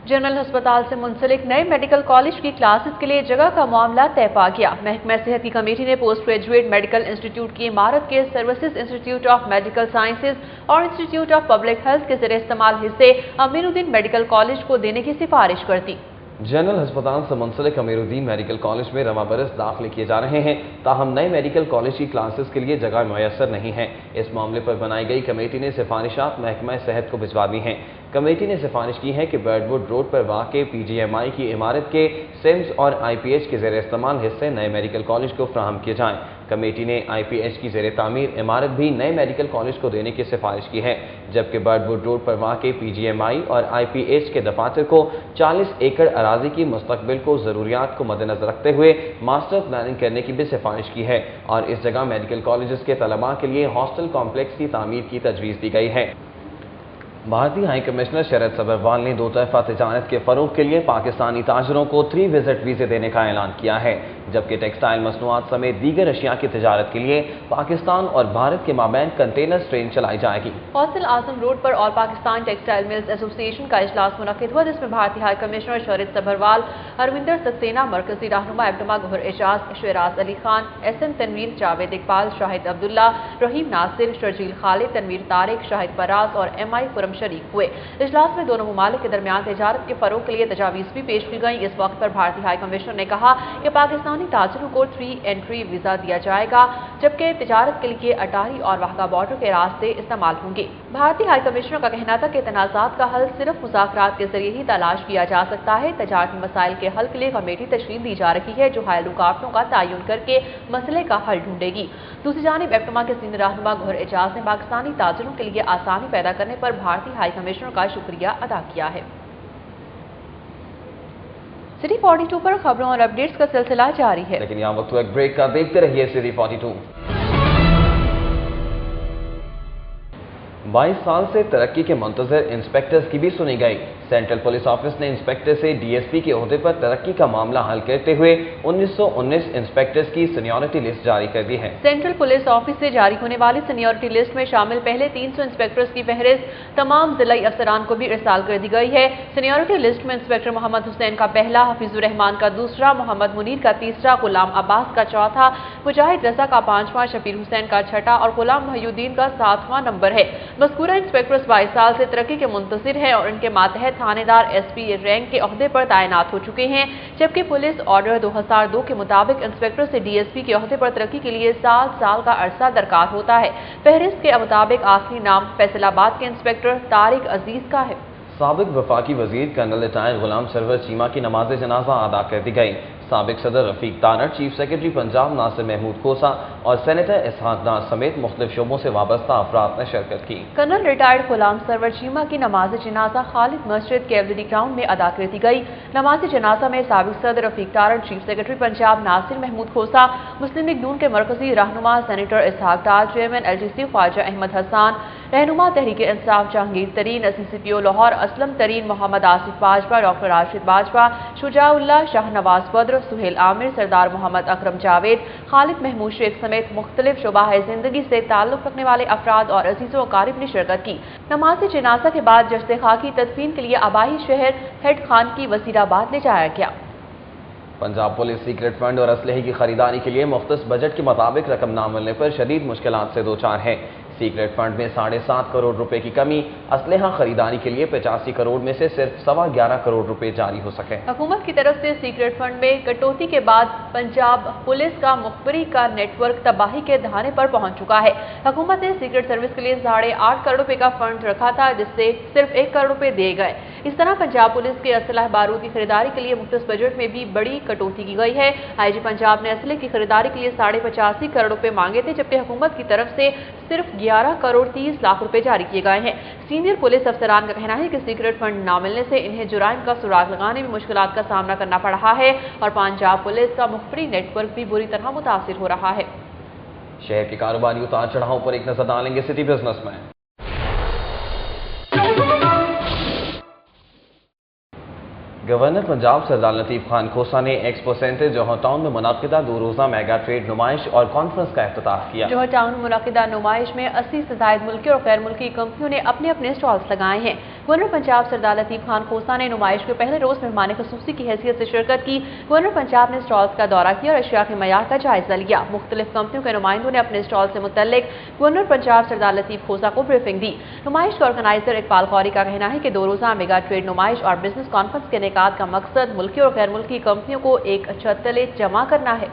जनरल अस्पताल से मुंसलिक नए मेडिकल कॉलेज की क्लासेस के लिए जगह का मामला तय पा गया। महकमा सेहत की कमेटी ने पोस्ट ग्रेजुएट मेडिकल इंस्टीट्यूट की इमारत के services institute of medical sciences और इंस्टीट्यूट ऑफ पब्लिक हेल्थ के ज़रिए इस्तेमाल हिस्से अमीरुद्दीन मेडिकल कॉलेज को देने की सिफारिश कर दी। जनरल अस्पताल से मुंसलिक अमीरुद्दीन मेडिकल कॉलेज में रवा बरस दाखिले किए जा रहे हैं, ताहम नए मेडिकल कॉलेज की क्लासेस के लिए जगह मुयस्सर नहीं है। इस मामले पर बनाई गई कमेटी ने सिफारिशात महकमा सेहत को भिजवा दी हैं। कमेटी ने सिफारिश की है कि बर्डवुड रोड पर वाक़े PGMI की इमारत के सिम्स और IPH के ज़ेर इस्तेमाल हिस्से नए मेडिकल कॉलेज को फ्राहम किए जाएँ। कमेटी ने IPH की ज़ेर तामीर इमारत भी नए मेडिकल कॉलेज को देने की सिफारिश की है, जबकि बर्डवुड रोड पर वाक़े PGMI और IPH के दफातर को 40 एकड़ अराजी की मुस्तकबिल को ज़रूरियात को मद्देनज़र रखते हुए मास्टर प्लानिंग करने की भी सिफारिश की है और इस जगह मेडिकल कॉलेज के तलबा के लिए हॉस्टल कॉम्प्लेक्स की तामीर की तजवीज़ दी गई है। भारतीय हाई कमिश्नर शरद सबरवाल ने दो तरफा तिजारत के फ़रोग के लिए पाकिस्तानी ताजरों को 3 विजिट वीज़े देने का ऐलान किया है, जबकि टेक्सटाइल मसनूआत समेत दीगर अशिया की तिजारत के लिए पाकिस्तान और भारत के माबैन कंटेनर ट्रेन चलाई जाएगी। कौंसिल आजम रोड पर all Pakistan textile mills association का इजलास मुनक़िद हुआ, जिसमें भारतीय हाई कमिश्नर शरद सबरवाल, हरविंदर सक्सेना, मरकजी रहनुमा एबटमा गौहर एजाज, शहराज अली खान, SM तनवीर, जावेद इकबाल, शाहिद अब्दुल्ला, रहीम नासिर, शर्जील खालिद, तनवीर तारिक, शाहिद फराज और MI फुरम शरीक हुए। इजलास में दोनों ममालिक के दरमियान तिजारत के फ़रोग के लिए तजावीज़ भी पेश की गई। इस वक्त पर भारतीय हाई कमिश्नर ने कहा कि पाकिस्तानी ताजरों को 3 एंट्री वीज़ा दिया जाएगा, जबकि तिजारत के लिए अटारी और वाहगा बॉर्डर के रास्ते इस्तेमाल होंगे। भारतीय हाई कमिश्नर का कहना था कि तनाज़ात का हल सिर्फ मुज़ाकरात के जरिए ही तलाश किया जा सकता है। तजारती मसाइल के हल के लिए कमेटी तश्कील दी जा रही है, जो हायल रुकावटों का तयन करके मसले का हल ढूंढेगी। दूसरी जानिब एबटमा के सीनियर रहनुमा गौहर एजाज ने पाकिस्तानी ताजरों के लिए आसानी पैदा करने पर भारतीय हाई कमिश्नर का शुक्रिया अदा किया है। सिटी 42 पर खबरों और अपडेट्स का सिलसिला जारी है, लेकिन यहाँ वक्त एक ब्रेक का। देखते रहिए सिटी 42। 22 साल से तरक्की के मुंतज़र इंस्पेक्टर्स की भी सुनी गई। सेंट्रल पुलिस ऑफिस ने इंस्पेक्टर से DSP के ओहदे पर तरक्की का मामला हल करते हुए 1919 इंस्पेक्टर्स की सीनियरिटी लिस्ट जारी कर दी है। सेंट्रल पुलिस ऑफिस से जारी होने वाली सीनियरिटी लिस्ट में शामिल पहले 300 इंस्पेक्टर्स की फहरिस्त तमाम जिलाई अफसरान को भी इरसाल कर दी गई है। सीनियरिटी लिस्ट में इंस्पेक्टर मोहम्मद हुसैन का पहला, हफीजुर रहमान का दूसरा, मोहम्मद मुनीर का तीसरा, गुलाम अब्बास का चौथा, मुजाहिद रजा का 5वां, शफीर हुसैन का 6ठा और गुलाम मोहिउद्दीन का 7वां नंबर है। मज़कूरा इंस्पेक्टर्स 22 साल से तरक्की के मुंतज़िर हैं और इनके मातहत थानेदार SP रैंक के ओहदे पर तैनात हो चुके हैं, जबकि पुलिस ऑर्डर 2002 के मुताबिक इंस्पेक्टर से DSP के ओहदे पर तरक्की के लिए 7 साल का अरसा दरकार होता है। फहरिस्त के मुताबिक आखिरी नाम फैसलाबाद के इंस्पेक्टर तारिक अजीज का है। साबिक वफाकी वजीर कर्नल रिटायर्ड गुलाम सरवर चीमा की नमाज जनाजा अदा कर दी गई। साबिक सदर रफीक तानड़, चीफ सेक्रेटरी पंजाब नासिर महमूद खोसा और सेनेटर इसहाक डार समेत मुख्तलिफ शोबों से वाबस्ता अफराद ने शिरकत की। कर्नल रिटायर्ड गुलाम सरवर चीमा की नमाज जनाजा खालिद मस्जिद कैवलरी ग्राउंड में अदा कर दी गई। नमाज जनाजा में साबिक सदर रफीक तानड़, चीफ सेक्रेटरी पंजाब नासिर महमूद खोसा, मुस्लिम लीग नून के मरकजी रहनुमा सेनेटर इसहाक डार, चेयरमैन LTC ख्वाजा अहमद हसन, रहनुमा तहरीक इंसाफ जहांगीर तरीन, CCPO लाहौर असलम तरीन, मोहम्मद आसिफ बाजवा, डॉक्टर राशिद बाजवा, शुजाउल्लाह, शाहनवाज बद्र, सुहेल आमिर, सरदार मोहम्मद अकरम जावेद, खालिद महमूद शेख समेत मुख्तलिफ शुबाह जिंदगी से ताल्लुक रखने वाले अफराद और अजीज़ों अकारिब ने शिरकत की। नमाज जनाजा के बाद जश्न खाकी तदफीन के लिए आबाई शहर हेड खान की वसीराबाद ले जाया गया। पंजाब पुलिस सीक्रेट फंड और असलहे की खरीदारी के लिए मुख्तस बजट के मुताबिक रकम न मिलने पर शदीद मुश्किलात से दो चार हैं। सीक्रेट फंड में 7.5 करोड़ रुपए की कमी, असलहा खरीदारी के लिए 85 करोड़ में से सिर्फ 11.25 करोड़ रुपए जारी हो सके। हुकूमत की तरफ से सीक्रेट फंड में कटौती के बाद पंजाब पुलिस का मुखबरी का नेटवर्क तबाही के दहाने पर पहुंच चुका है। हुकूमत ने सीक्रेट सर्विस के लिए 8.5 करोड़ रुपए का फंड रखा था, जिससे सिर्फ 1 करोड़ रुपए दिए गए। इस तरह पंजाब पुलिस के असलह बारूद की खरीदारी के लिए मुख्तस बजट में भी बड़ी कटौती की गई है। IG पंजाब ने असलहे की खरीदारी के लिए 85 करोड़ रुपए मांगे थे, जबकि हुकूमत की तरफ से सिर्फ 11 करोड़ 30 लाख रुपए जारी किए गए हैं। सीनियर पुलिस अफसरान का कहना है कि सीक्रेट फंड न मिलने से इन्हें जुराइम का सुराग लगाने में मुश्किलात का सामना करना पड़ रहा है और पंजाब पुलिस का मुखबरी नेटवर्क भी बुरी तरह मुतासिर हो रहा है। शहर के कारोबारी उतार चढ़ाव पर एक नजर डालेंगे सिटी बिजनेस में। गवर्नर पंजाब सरदार लतीफ खान खोसा ने एक्सपो सेंटर जौहर टाउन में मुनाकिदा 2 रोज़ा मेगा ट्रेड नुमाइश और कॉन्फ्रेंस का इफ्तिताह किया। जौहर टाउन में मुनाकिदा नुमाइश में 80 से ज़ायद मुल्की और गैर मुल्की कंपनियों ने अपने अपने स्टॉल्स लगाए हैं। गवर्नर पंजाब सरदार लतीफ खान खोसा ने नुमाइश के पहले रोज मेहमान खसूसी की हैसियत से शिरकत की। गवर्नर पंजाब ने स्टॉल्स का दौरा किया और अशिया के मयार का जायजा लिया। मुख्तलिफ कंपनियों के नुमाइंदों ने अपने स्टॉल से मुतल्लिक गवर्नर पंजाब सरदार लतीफ खोसा को ब्रीफिंग दी। नुमाइश के ऑर्गेनाइजर इकबाल कौरी का कहना है कि 2 रोज़ा मेगा ट्रेड नुमाइश और बिजनेस कॉन्फ्रेंस के इनेकाद का मकसद मुल्की और गैर मुल्की कंपनियों को एक छत तले जमा करना है।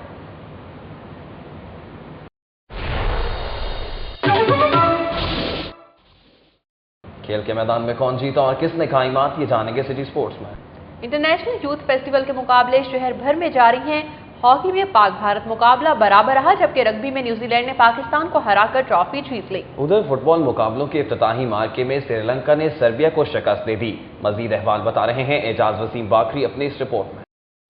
खेल के मैदान में कौन जीता और किसने खाई मात, ये जानेंगे सिटी स्पोर्ट्स में। इंटरनेशनल यूथ फेस्टिवल के मुकाबले शहर भर में जारी हैं। हॉकी में पाक भारत मुकाबला बराबर रहा, जबकि रग्बी में न्यूजीलैंड ने पाकिस्तान को हराकर ट्रॉफी जीत ली। उधर फुटबॉल मुकाबलों के इफ्तिताही मार्के में श्रीलंका ने सर्बिया को शिकस्त दे दी। मजीद अहवाल बता रहे हैं एजाज वसीम बाकरी अपनी इस रिपोर्ट में।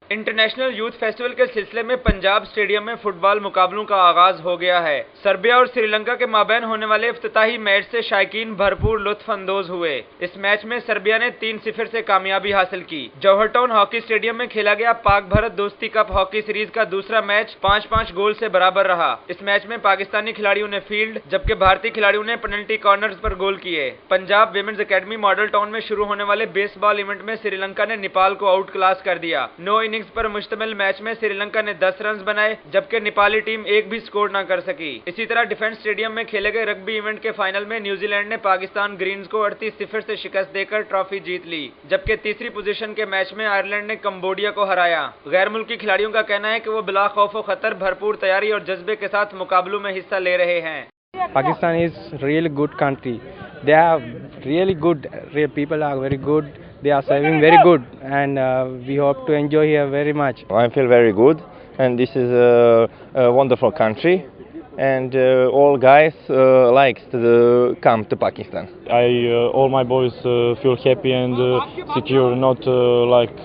इंटरनेशनल यूथ फेस्टिवल के सिलसिले में पंजाब स्टेडियम में फुटबॉल मुकाबलों का आगाज हो गया है। सर्बिया और श्रीलंका के माबैन होने वाले इफ्तिताही मैच से शायकीन भरपूर लुत्फ अंदोज हुए। इस मैच में सर्बिया ने 3-0 से कामयाबी हासिल की। जौहर टाउन हॉकी स्टेडियम में खेला गया पाक भारत दोस्ती कप हॉकी सीरीज का दूसरा मैच 5-5 गोल से बराबर रहा। इस मैच में पाकिस्तानी खिलाड़ियों ने फील्ड जबकि भारतीय खिलाड़ियों ने पेनल्टी कॉर्नर्स पर गोल किए। Punjab women's academy model town में शुरू होने वाले बेसबॉल इवेंट में श्रीलंका ने नेपाल को आउट क्लास कर दिया। 9 इनिंग्स पर मुश्तमिल मैच में श्रीलंका ने 10 रन बनाए, जबकि नेपाली टीम एक भी स्कोर न कर सकी। इसी तरह डिफेंस स्टेडियम में खेले गए रग्बी इवेंट के फाइनल में न्यूजीलैंड ने पाकिस्तान ग्रीन्स को 38-0 से शिकस्त देकर ट्रॉफी जीत ली, जबकि तीसरी पोजीशन के मैच में आयरलैंड ने कंबोडिया को हराया। गैर मुल्की खिलाड़ियों का कहना है कि वो बिला खौफ खतर भरपूर तैयारी और जज्बे के साथ मुकाबलों में हिस्सा ले रहे हैं। Pakistan is really good country. They are really good. People are very good. They are serving very good, and we hope to enjoy here very much. I feel very good, and this is a wonderful country, and all guys likes to come to Pakistan. All my boys feel happy and secure, not like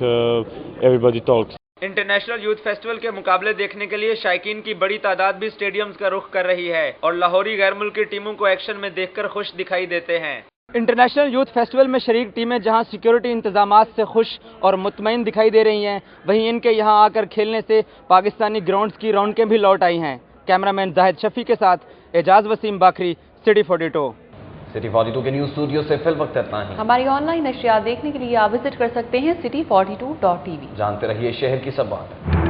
everybody talks. International youth festival के मुकाबले देखने के लिए शायकीन की बड़ी तादाद भी stadiums का रुख कर रही है और लाहौरी गैर मुल्की टीमों को एक्शन में देखकर खुश दिखाई देते हैं। इंटरनेशनल यूथ फेस्टिवल में शरीक टीमें जहां सिक्योरिटी इंतजामात से खुश और मुतमईन दिखाई दे रही हैं, वहीं इनके यहां आकर खेलने से पाकिस्तानी ग्राउंड्स की रौनकें भी लौट आई हैं। कैमरामैन जाहिद शफी के साथ एजाज वसीम बाकरी, सिटी 42। सिटी 42 के न्यूज स्टूडियो से फिल वक्त इतना ही। हमारी ऑनलाइन नशियात देखने के लिए आप विजिट कर सकते हैं city42.tv। जानते रहिए शहर की सब बात।